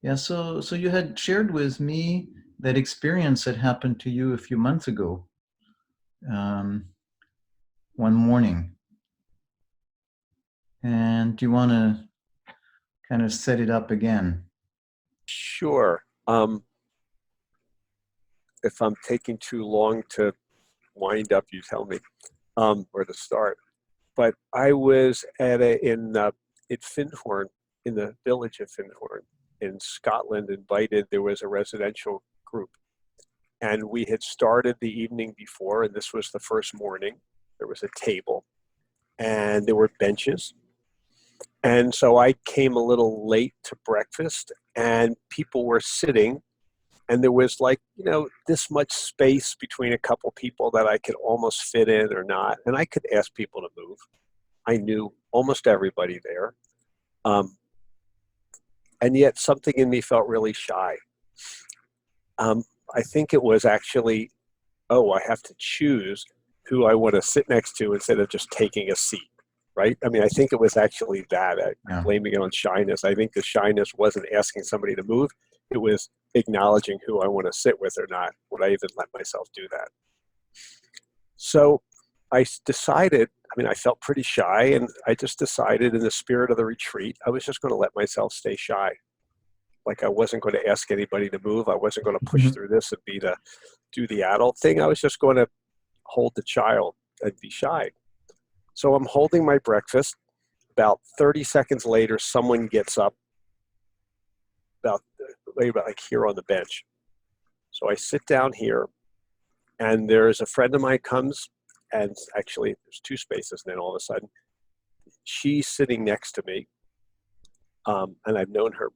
Yeah, so you had shared with me that experience that happened to you a few months ago, um, one morning. And do you want to kind of set it up again? Sure. If I'm taking too long to wind up, you tell me, where to start. But I was in Findhorn, in the village of Findhorn in Scotland, invited. There was a residential group, and we had started the evening before, and this was the first morning. There was a table, and there were benches, and so I came a little late to breakfast, and people were sitting, and there was like, this much space between a couple people that I could almost fit in or not, and I could ask people to move. I knew almost everybody there. Um, and yet something in me felt really shy. I think it was actually, oh, I have to choose who I want to sit next to instead of just taking a seat, right? I mean, I think it was actually that. I'm Yeah. blaming it on shyness. I think the shyness wasn't asking somebody to move. It was acknowledging who I want to sit with or not. Would I even let myself do that? So I decided, I mean, I felt pretty shy, and I just decided in the spirit of the retreat, I was just going to let myself stay shy. Like I wasn't going to ask anybody to move. I wasn't going to push through this and do the adult thing. I was just going to hold the child and be shy. So I'm holding my breakfast. About 30 seconds later, someone gets up about, like here on the bench. So I sit down here, and there's a friend of mine comes, and actually there's two spaces, and then all of a sudden she's sitting next to me, and I've known her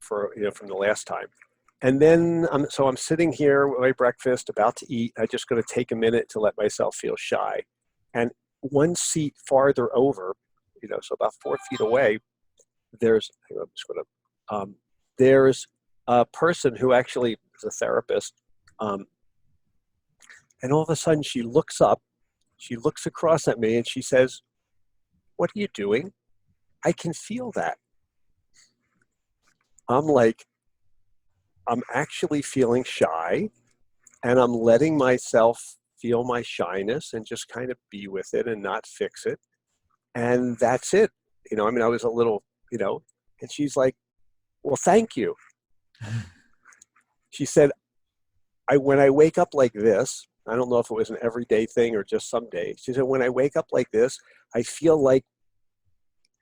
for from the last time. And then I'm sitting here with my breakfast, about to eat. I'm just going to take a minute to let myself feel shy. And one seat farther over, so about 4 feet away, there's I'm just going to there's a person who actually is a therapist, um, and all of a sudden she looks up, she looks across at me, and she says, "What are you doing? I can feel that." I'm like, I'm actually feeling shy, and I'm letting myself feel my shyness and just kind of be with it and not fix it. And that's it. I mean, I was a little, and she's like, "Well, thank you." She said, when I wake up like this, I don't know if it was an everyday thing or just some days. She said, when I wake up like this, I feel like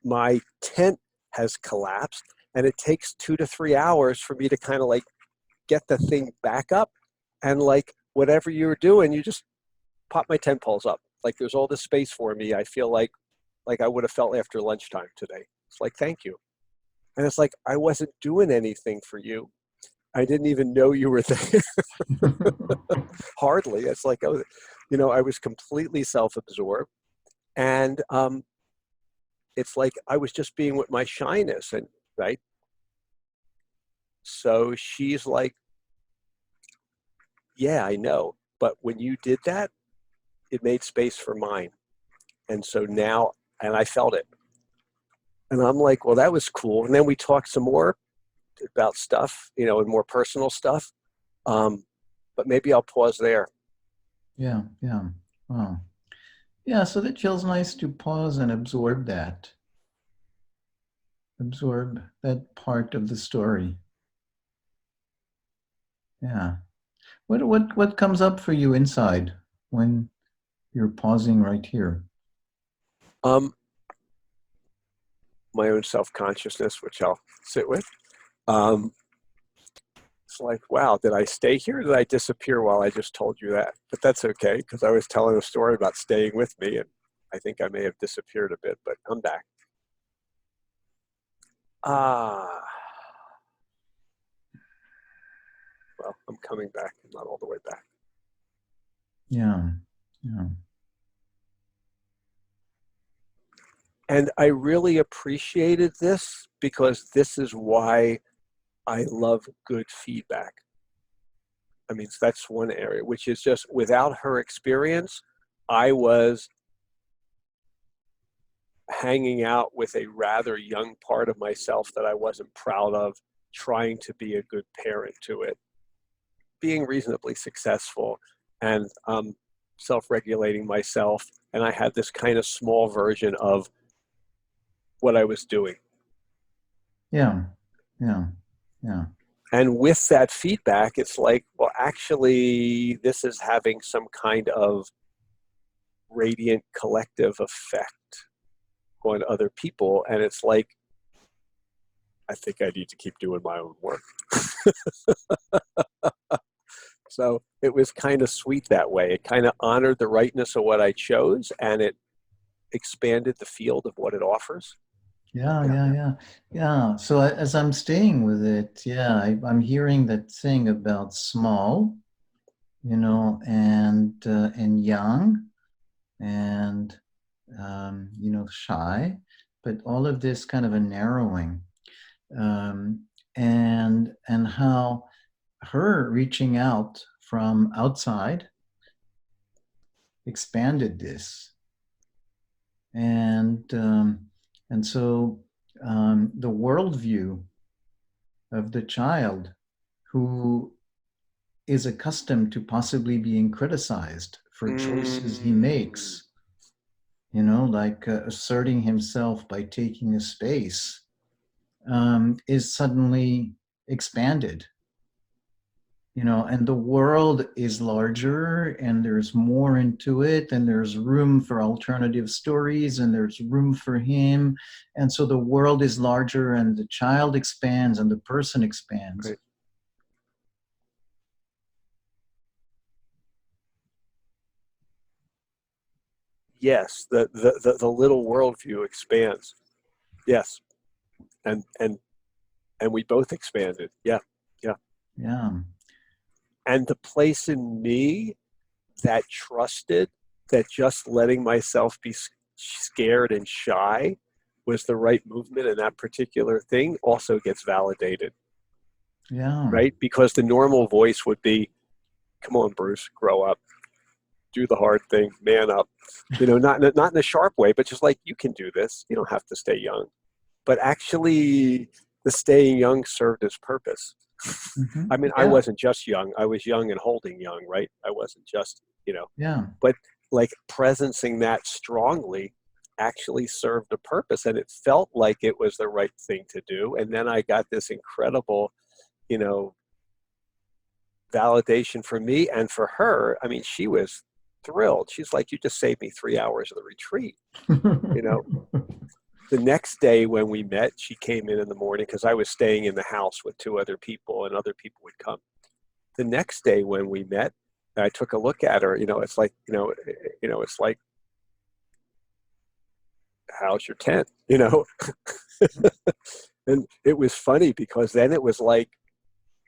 my tent has collapsed, and it takes 2 to 3 hours for me to kind of like get the thing back up. And like whatever you were doing, you just pop my tent poles up. Like there's all this space for me. I feel like I would have felt after lunchtime today. It's like, thank you. And it's like, I wasn't doing anything for you. I didn't even know you were there. Hardly. It's like, I was completely self-absorbed. And it's like I was just being with my shyness. And right. So she's like, yeah, I know. But when you did that, it made space for mine. And so now, and I felt it. And I'm like, well, that was cool. And then we talked some more about stuff, and more personal stuff. But maybe I'll pause there. Yeah, yeah. Wow. Yeah, so that feels nice to pause and absorb that part of the story. Yeah. What comes up for you inside when you're pausing right here? Um, my own self-consciousness, which I'll sit with. Um, it's like, wow, did I stay here? Or did I disappear while I just told you that? But that's okay, because I was telling a story about staying with me, and I think I may have disappeared a bit, but I'm back. Ah, well, I'm coming back. I'm not all the way back. Yeah, yeah. And I really appreciated this because this is why I love good feedback. I mean, that's one area, which is just without her experience, I was hanging out with a rather young part of myself that I wasn't proud of. trying to be a good parent to it, being reasonably successful, and self-regulating myself. And I had this kind of small version of what I was doing. Yeah. Yeah. Yeah. And with that feedback, it's like, well, actually, this is having some kind of radiant collective effect on other people. And it's like, I think I need to keep doing my own work. So it was kind of sweet that way. It kind of honored the rightness of what I chose, and it expanded the field of what it offers. Yeah, Yeah. yeah, yeah, yeah. So as I'm staying with it, yeah, I'm hearing that thing about small, and young, and shy, but all of this kind of a narrowing, and how her reaching out from outside expanded this, and so the worldview of the child who is accustomed to possibly being criticized for choices he Mm. makes, like asserting himself by taking a space, is suddenly expanded. And the world is larger and there's more into it, and there's room for alternative stories, and there's room for him. And so the world is larger, and the child expands, and the person expands. Right. Yes, the little worldview expands. Yes, and we both expanded. Yeah, yeah. Yeah. And the place in me that trusted that just letting myself be scared and shy was the right movement in that particular thing also gets validated, Yeah. right? Because the normal voice would be, come on, Bruce, grow up, do the hard thing, man up. Not in a sharp way, but just like, you can do this. You don't have to stay young. But actually, the staying young served its purpose. Mm-hmm. I mean, I Yeah. wasn't just young. I was young and holding young, right? I wasn't just, Yeah. but like presencing that strongly actually served a purpose, and it felt like it was the right thing to do. And then I got this incredible, you know, validation for me and for her. I mean, she was thrilled. She's like, you just saved me 3 hours of the retreat. You know, the next day when we met, she came in the morning because I was staying in the house with two other people, and other people would come. The next day when we met, I took a look at her. It's like, it's like, how's your tent? And it was funny because then it was like,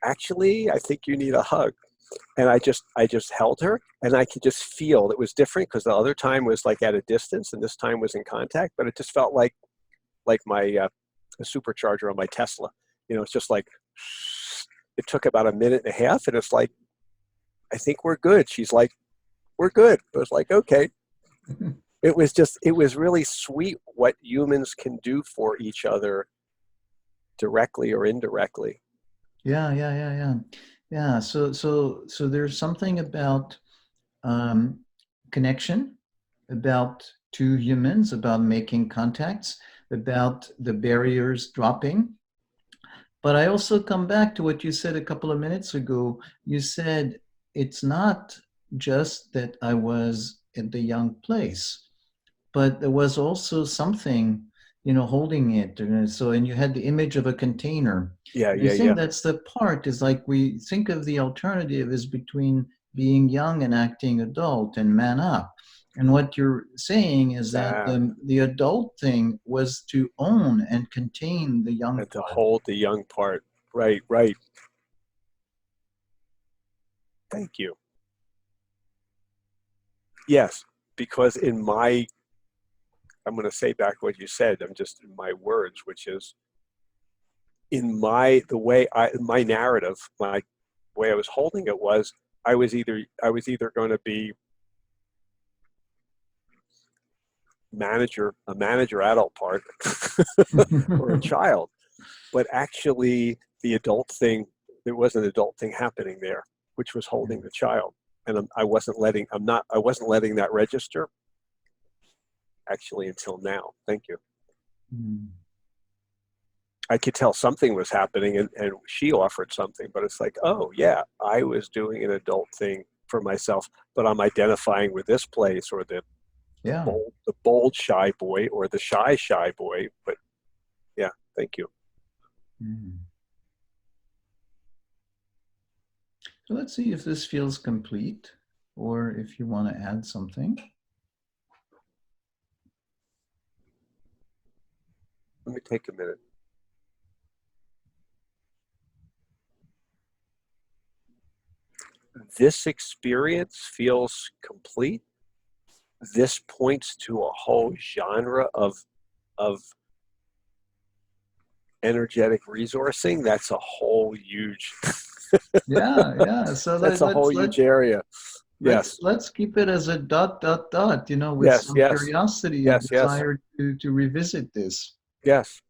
actually, I think you need a hug. And I just held her, and I could just feel it was different because the other time was like at a distance, and this time was in contact. But it just felt like my a supercharger on my Tesla. It's just like, it took about a minute and a half, and it's like, I think we're good. She's like, we're good. I was like, okay. It was really sweet what humans can do for each other, directly or indirectly. Yeah, yeah, yeah, yeah. Yeah. So there's something about um, connection, about two humans, about making contacts, about the barriers dropping. But I also come back to what you said a couple of minutes ago. You said it's not just that I was at the young place, but there was also something, holding it. And you had the image of a container. Yeah, And I yeah, think yeah. that's the part, is like we think of the alternative is between being young and acting adult and man up. And what you're saying is that Ah, the adult thing was to own and contain the young and to part. hold the young part. Right, right. Thank you. Yes, because I'm going to say back what you said. I'm just in my words, which is my narrative, my way I was holding it was, I was either going to be a manager adult part, or a child. But actually, the adult thing, there was an adult thing happening there, which was holding the child. And I wasn't letting that register actually until now. Thank you. Mm. I could tell something was happening, and she offered something, but it's like, oh yeah, I was doing an adult thing for myself, but I'm identifying with this place, or the Yeah. bold shy boy, or the shy boy. But yeah, thank you. Mm. So let's see if this feels complete, or if you want to add something. Let me take a minute. This experience feels complete. This points to a whole genre of energetic resourcing. That's a whole huge Yeah. So that's a whole huge area. Yes. let's keep it as a dot dot dot. You know, with Yes, some yes, curiosity, a yes, yes, desire to revisit this. yes.